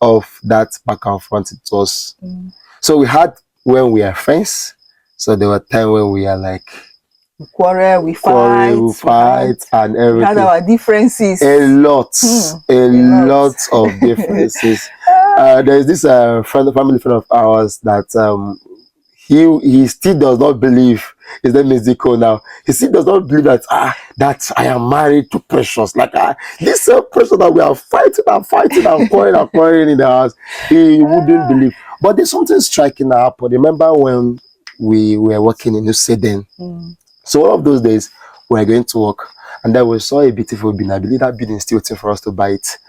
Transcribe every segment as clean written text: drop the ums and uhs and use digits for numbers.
of that back and front, it was so we had when we are friends. So there were times when we are like we quarrel, we fight, and we everything. had our differences. A lot of differences. There's this family friend of ours that he still does not believe. His name is Zico now. He still does not believe that that I am married to Precious. Like this Precious that we are fighting and quarreling in the house. He wouldn't believe. But there's something striking that happened. Remember when we were working in Useden? So one of those days we were going to work, and then we saw a beautiful building. I believe that building is still waiting for us to buy it.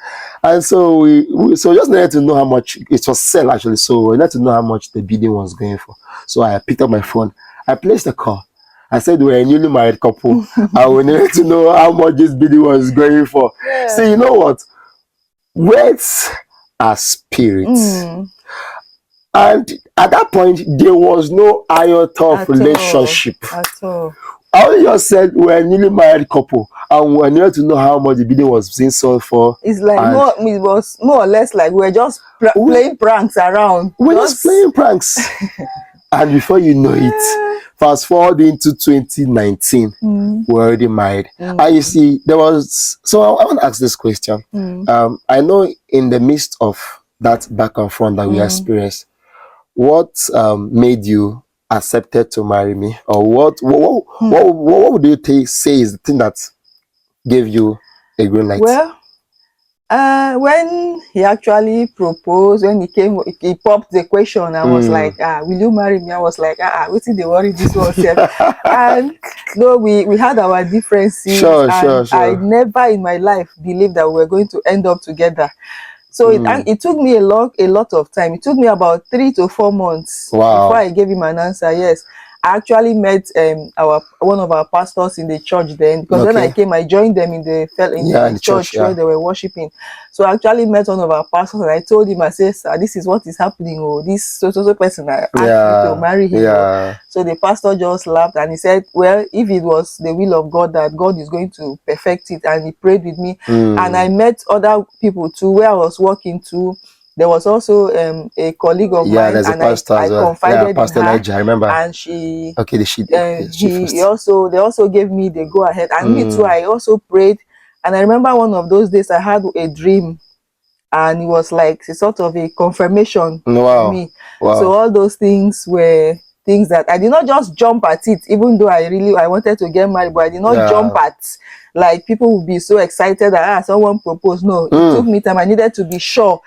And so we just needed to know how much it was sell actually. So we needed to know how much the bidding was going for. So I picked up my phone. I placed a call. I said we're a newly married couple. And we needed to know how much this bidding was going for. Yeah. So you know what? Words are spirits. And at that point, there was no iota of relationship. At all. I only just said we're a newly married couple and we needed to know how much the bidding was being sold for. It's like it was more or less like we're just playing pranks around. We're just playing pranks. And before you know it, fast forward into 2019, we're already married. And you see, there was, so I want to ask this question. I know in the midst of that back and front that we experienced, what made you accepted to marry me, or what would you say is the thing that gave you a green light? Well, when he actually proposed, when he popped the question, I was like, will you marry me? I was like, what's the worry this was here? And no, we had our differences. Sure. I never in my life believed that we were going to end up together. So it took me a lot of time. It took me about 3 to 4 months before I gave him an answer. Yes, I actually met one of our pastors in the church then, because when I came, I joined them in the church where they were worshiping. So I actually met one of our pastors and I told him, I said, sir, this is what is happening. Oh, this so person I asked me to marry him. So the pastor just laughed and he said, well, if it was the will of God that God is going to perfect it, and he prayed with me. And I met other people too where I was working too. There was also a colleague of mine, there's and a pastor I confided Pastor in her, Elijah, I remember. And she they also gave me the go ahead, and me too. I also prayed, and I remember one of those days I had a dream, and it was like a sort of a confirmation to me. So all those things were things that I did not just jump at it, even though I wanted to get married, but I did not jump at, like people would be so excited that someone proposed. No, it took me time. I needed to be sure